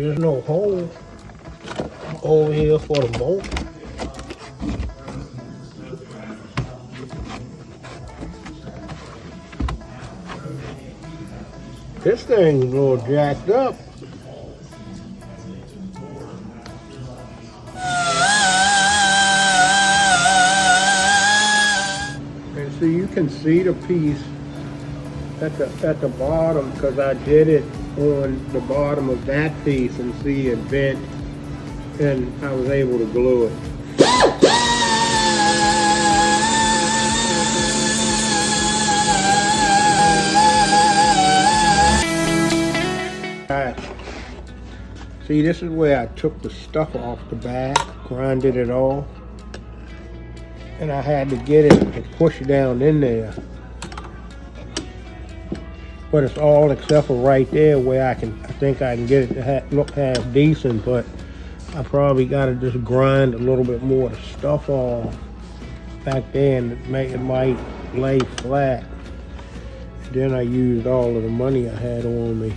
There's no hole over here for the bolt. This thing's a little jacked up. And so you can see the piece at the bottom, because I did it on the bottom of that piece, and see it bent, and I was able to glue it. Alright, see, this is where I took the stuff off the back, grinded it all, and I had to get it and push it down in there. But it's all except for right there where I think I can get it to look half decent, but I probably got to just grind a little bit more of the stuff off back there, and it might lay flat. Then I used all of the money I had on me.